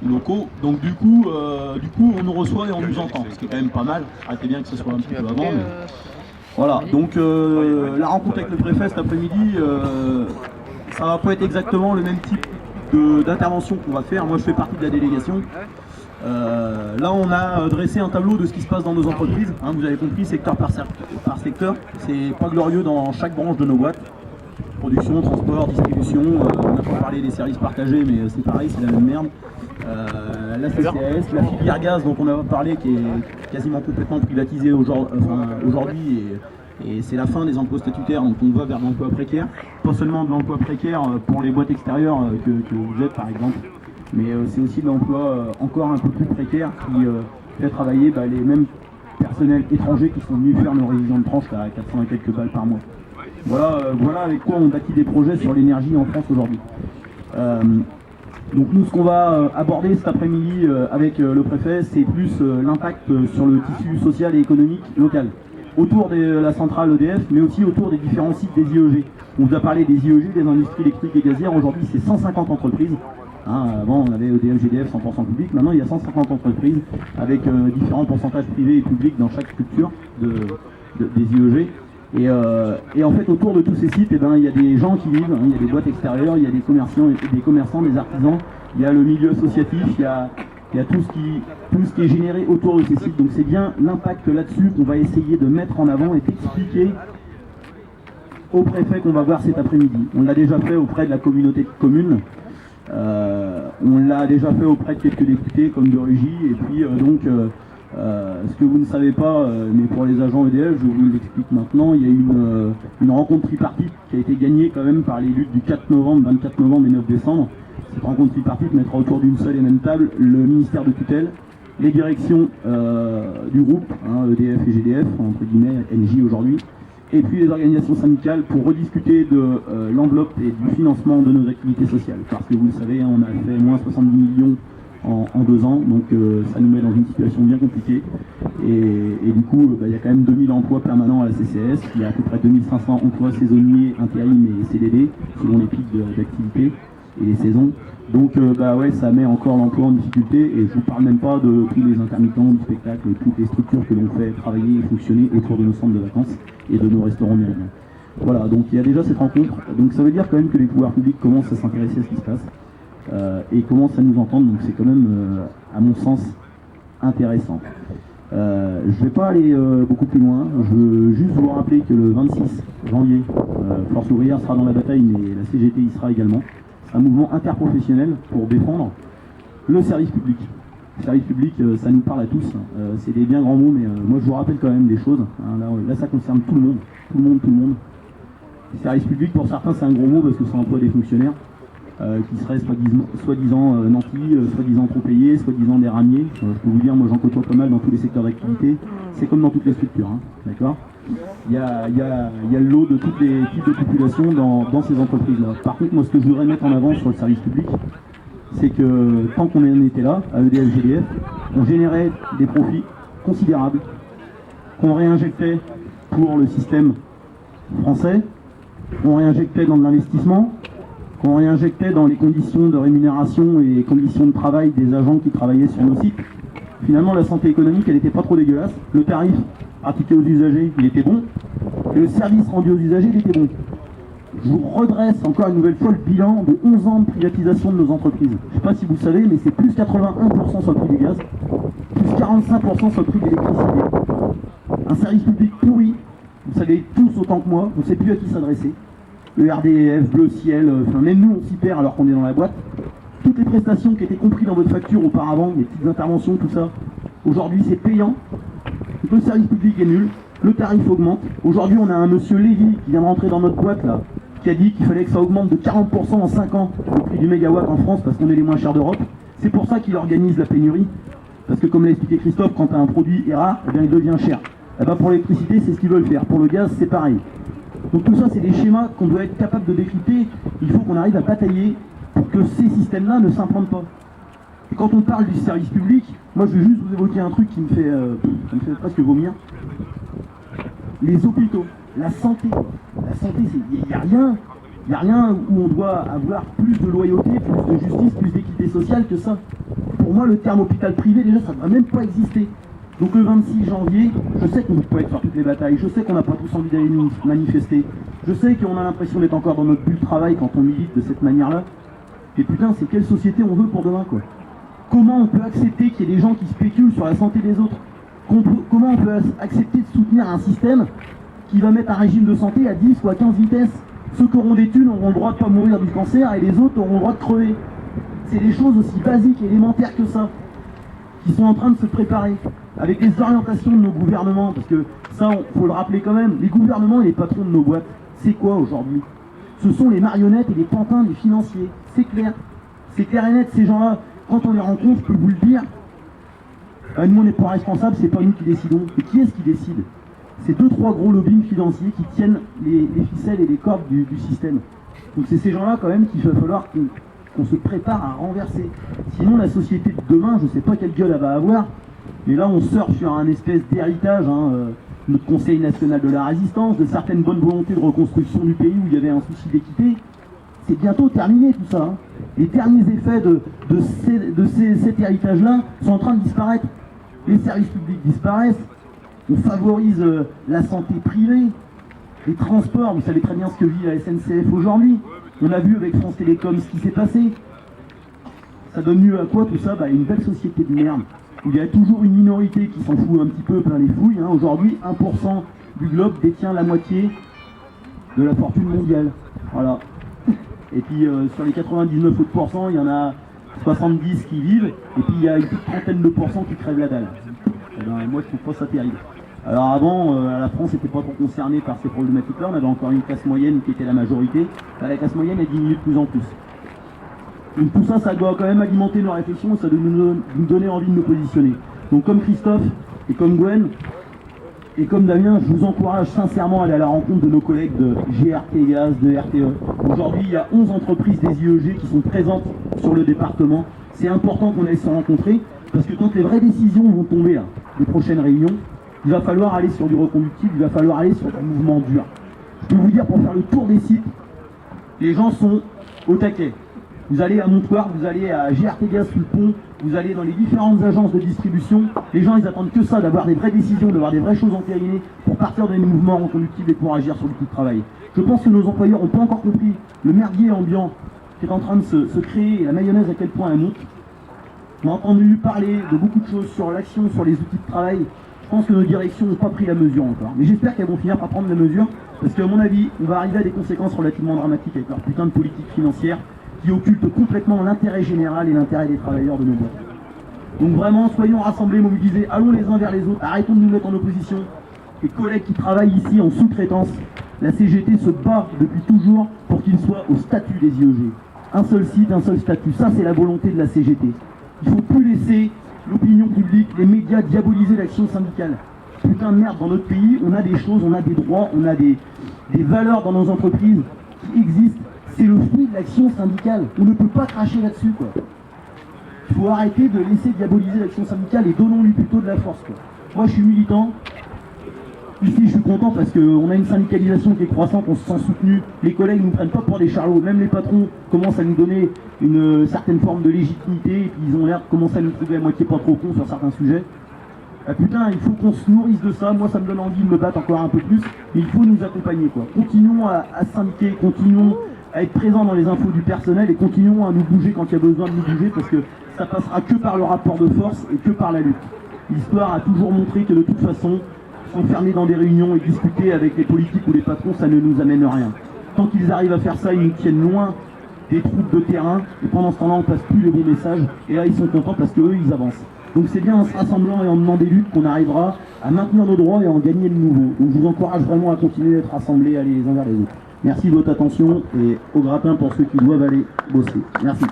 locaux. Donc du coup, on nous reçoit et on nous entend, ce qui est quand même pas mal. Arrêtez bien que ce soit un petit peu avant. Mais... Voilà, donc la rencontre avec le préfet cet après-midi, ça va pas être exactement le même type d'intervention qu'on va faire. Moi je fais partie de la délégation. Là on a dressé un tableau de ce qui se passe dans nos entreprises, hein, vous avez compris, secteur par secteur, c'est pas glorieux dans chaque branche de nos boîtes. Production, transport, distribution, on n'a pas parlé des services partagés mais c'est pareil, c'est la même merde. La CCAS, la filière gaz dont on a parlé qui est quasiment complètement privatisée aujourd'hui et c'est la fin des emplois statutaires, donc on va vers l'emploi précaire. Pas seulement de l'emploi précaire pour les boîtes extérieures que vous êtes par exemple, mais c'est aussi de l'emploi encore un peu plus précaire qui fait travailler les mêmes personnels étrangers qui sont venus faire nos révisions de tranche à 400 et quelques balles par mois. Voilà avec quoi on bâtit des projets sur l'énergie en France aujourd'hui. Donc nous, ce qu'on va aborder cet après-midi avec le préfet, c'est plus l'impact sur le tissu social et économique local, autour de la centrale EDF, mais aussi autour des différents sites des IEG. On vous a parlé des IEG, des industries électriques et gazières. Aujourd'hui, c'est 150 entreprises. Hein, avant, on avait EDF, GDF, 100% public. Maintenant, il y a 150 entreprises avec différents pourcentages privés et publics dans chaque structure des IEG. Et en fait, autour de tous ces sites, il y a des gens qui vivent, hein, il y a des boîtes extérieures, il y a des commerçants, des artisans, il y a le milieu associatif, il y a tout ce qui est généré autour de ces sites. Donc c'est bien l'impact là-dessus qu'on va essayer de mettre en avant et d'expliquer au préfet qu'on va voir cet après-midi. On l'a déjà fait auprès de la communauté de communes, on l'a déjà fait auprès de quelques députés comme de Rugy, et puis ce que vous ne savez pas, mais pour les agents EDF, je vous l'explique maintenant, il y a eu une rencontre tripartite qui a été gagnée quand même par les luttes du 4 novembre, 24 novembre et 9 décembre. Cette rencontre tripartite mettra autour d'une seule et même table le ministère de tutelle, les directions du groupe, hein, EDF et GDF, entre guillemets, NJ aujourd'hui, et puis les organisations syndicales pour rediscuter de l'enveloppe et du financement de nos activités sociales. Parce que vous le savez, on a fait moins 70 millions en 2 ans, donc ça nous met dans une situation bien compliquée. Et du coup, il y a quand même 2000 emplois permanents à la CCS, il y a à peu près 2500 emplois saisonniers, intérim et CDD, selon les pics d'activité et les saisons. Donc ça met encore l'emploi en difficulté, et je vous parle même pas de tous les intermittents du spectacle, toutes les structures que l'on fait travailler et fonctionner autour de nos centres de vacances et de nos restaurants méridiens. Voilà, donc il y a déjà cette rencontre, donc ça veut dire quand même que les pouvoirs publics commencent à s'intéresser à ce qui se passe. Et commence à nous entendre, donc c'est quand même, à mon sens, intéressant. Je ne vais pas aller beaucoup plus loin, je veux juste vous rappeler que le 26 janvier, Force ouvrière sera dans la bataille, mais la CGT y sera également. C'est un mouvement interprofessionnel pour défendre le service public. Le service public, ça nous parle à tous, c'est des bien grands mots, mais moi je vous rappelle quand même des choses. Hein, là ça concerne tout le monde, tout le monde. Le service public, pour certains, c'est un gros mot parce que c'est l'emploi des fonctionnaires. Qui seraient soi-disant nantis, soi-disant trop payés, soi-disant des ramiers. Je peux vous dire, moi j'en côtoie pas mal dans tous les secteurs d'activité. C'est comme dans toutes les structures, hein, d'accord ? Il y a le lot de tous les types de populations dans ces entreprises-là. Par contre, moi ce que je voudrais mettre en avant sur le service public, c'est que tant qu'on en était là, à EDF, GDF, on générait des profits considérables, qu'on réinjectait pour le système français, qu'on réinjectait dans de l'investissement, qu'on réinjectait dans les conditions de rémunération et les conditions de travail des agents qui travaillaient sur nos sites. Finalement, la santé économique, elle n'était pas trop dégueulasse. Le tarif pratiqué aux usagers, il était bon. Et le service rendu aux usagers, il était bon. Je vous redresse encore une nouvelle fois le bilan de 11 ans de privatisation de nos entreprises. Je ne sais pas si vous le savez, mais c'est plus 81% sur le prix du gaz, plus 45% sur le prix de l'électricité. Un service public pourri, vous savez tous autant que moi, on ne sait plus à qui s'adresser. Le RDF, Bleu Ciel, même nous on s'y perd alors qu'on est dans la boîte. Toutes les prestations qui étaient comprises dans votre facture auparavant, les petites interventions, tout ça, aujourd'hui c'est payant. Le service public est nul, le tarif augmente. Aujourd'hui on a un monsieur Lévy qui vient de rentrer dans notre boîte là, qui a dit qu'il fallait que ça augmente de 40% en 5 ans le prix du mégawatt en France parce qu'on est les moins chers d'Europe. C'est pour ça qu'il organise la pénurie. Parce que comme l'a expliqué Christophe, quand un produit est rare, eh bien, il devient cher. Eh bien, pour l'électricité, c'est ce qu'ils veulent faire. Pour le gaz, c'est pareil. Donc tout ça, c'est des schémas qu'on doit être capable de décrypter. Il faut qu'on arrive à batailler pour que ces systèmes-là ne s'implantent pas. Et quand on parle du service public, moi je vais juste vous évoquer un truc qui me fait presque vomir. Les hôpitaux, la santé. La santé, il n'y a rien. Il n'y a rien où on doit avoir plus de loyauté, plus de justice, plus d'équité sociale que ça. Pour moi, le terme hôpital privé, déjà, ça ne doit même pas exister. Donc le 26 janvier, je sais qu'on ne peut pas être sur toutes les batailles, je sais qu'on n'a pas tous envie d'aller manifester, je sais qu'on a l'impression d'être encore dans notre bulle de travail quand on milite de cette manière-là. Et putain, c'est quelle société on veut pour demain, quoi. Comment on peut accepter qu'il y ait des gens qui spéculent sur la santé des autres? Comment on peut accepter de soutenir un système qui va mettre un régime de santé à 10 ou à 15 vitesses? Ceux qui auront des thunes auront le droit de ne pas mourir du cancer et les autres auront le droit de crever. C'est des choses aussi basiques et élémentaires que ça, qui sont en train de se préparer, avec les orientations de nos gouvernements, parce que ça, faut le rappeler quand même, les gouvernements et les patrons de nos boîtes, c'est quoi aujourd'hui? Ce sont les marionnettes et les pantins des financiers, c'est clair et net. Ces gens-là, quand on les rencontre, je peux vous le dire, nous on n'est pas responsables, c'est pas nous qui décidons. Et qui est-ce qui décide? C'est 2-3 gros lobbying financiers qui tiennent les ficelles et les cordes du système. Donc c'est ces gens-là quand même qu'il va falloir qu'on se prépare à renverser. Sinon la société de demain, je ne sais pas quelle gueule elle va avoir, mais là on surfe sur un espèce d'héritage, notre Conseil national de la résistance, de certaines bonnes volontés de reconstruction du pays où il y avait un souci d'équité. C'est bientôt terminé tout ça. Les derniers effets de cet héritage-là sont en train de disparaître. Les services publics disparaissent, on favorise la santé privée, les transports, vous savez très bien ce que vit la SNCF aujourd'hui. On a vu avec France Télécom ce qui s'est passé. Ça donne lieu à quoi tout ça? Une belle société de merde, où il y a toujours une minorité qui s'en fout un petit peu plein les fouilles. Aujourd'hui, 1% du globe détient la moitié de la fortune mondiale. Voilà. Et puis sur les 99 autres pourcents, il y en a 70 qui vivent, et puis il y a une petite trentaine de pourcents qui crèvent la dalle. Moi je trouve pas ça terrible. Alors avant, la France n'était pas trop concernée par ces problématiques-là, on avait encore une classe moyenne qui était la majorité. La classe moyenne elle diminue de plus en plus. Donc tout ça, ça doit quand même alimenter nos réflexions, ça doit nous donner envie de nous positionner. Donc comme Christophe et comme Gwen et comme Damien, je vous encourage sincèrement à aller à la rencontre de nos collègues de GRT Gaz, de RTE. Aujourd'hui, il y a 11 entreprises des IEG qui sont présentes sur le département. C'est important qu'on aille se rencontrer, parce que quand les vraies décisions vont tomber, là, les prochaines réunions, il va falloir aller sur du reconductible, il va falloir aller sur du mouvement dur. Je peux vous dire, pour faire le tour des sites, les gens sont au taquet. Vous allez à Montoire, vous allez à GRT Gaz sous le pont, vous allez dans les différentes agences de distribution, les gens ils attendent que ça, d'avoir des vraies décisions, d'avoir des vraies choses entérinées pour partir dans les mouvements reconductibles et pour agir sur le coût de travail. Je pense que nos employeurs n'ont pas encore compris le merdier ambiant qui est en train de se créer et la mayonnaise à quel point elle monte. On a entendu parler de beaucoup de choses sur l'action, sur les outils de travail. Je pense que nos directions n'ont pas pris la mesure encore. Mais j'espère qu'elles vont finir par prendre la mesure, parce qu'à mon avis, on va arriver à des conséquences relativement dramatiques avec leur putain de politique financière qui occulte complètement l'intérêt général et l'intérêt des travailleurs de nos boîtes. Donc vraiment, soyons rassemblés, mobilisés, allons les uns vers les autres, arrêtons de nous mettre en opposition. Les collègues qui travaillent ici en sous-traitance, la CGT se bat depuis toujours pour qu'il soit au statut des IEG. Un seul site, un seul statut, ça c'est la volonté de la CGT. Il ne faut plus laisser l'opinion publique, les médias diaboliser l'action syndicale. Putain de merde, dans notre pays, on a des choses, on a des droits, on a des valeurs dans nos entreprises qui existent. C'est le fruit de l'action syndicale. On ne peut pas cracher là-dessus, quoi. Il faut arrêter de laisser diaboliser l'action syndicale et donnons-lui plutôt de la force, quoi. Moi, je suis militant. Ici, je suis content parce qu'on a une syndicalisation qui est croissante, on se sent soutenu. Les collègues ne nous prennent pas pour des charlots. Même les patrons commencent à nous donner une certaine forme de légitimité et puis ils ont l'air de commencer à nous trouver à moitié pas trop cons sur certains sujets. Putain, il faut qu'on se nourrisse de ça. Moi, ça me donne envie de me battre encore un peu plus. Mais il faut nous accompagner, quoi. Continuons à syndiquer, continuons à être présents dans les infos du personnel et continuons à nous bouger quand il y a besoin de nous bouger, parce que ça passera que par le rapport de force et que par la lutte. L'histoire a toujours montré que de toute façon, s'enfermer dans des réunions et discuter avec les politiques ou les patrons, ça ne nous amène rien. Tant qu'ils arrivent à faire ça, ils nous tiennent loin des troupes de terrain, et pendant ce temps-là, on passe plus les bons messages, et là, ils sont contents parce qu'eux, ils avancent. Donc c'est bien en se rassemblant et en menant des luttes qu'on arrivera à maintenir nos droits et à en gagner de nouveaux. Donc je vous encourage vraiment à continuer d'être rassemblés, aller les uns vers les autres. Merci de votre attention, et au gratin pour ceux qui doivent aller bosser. Merci.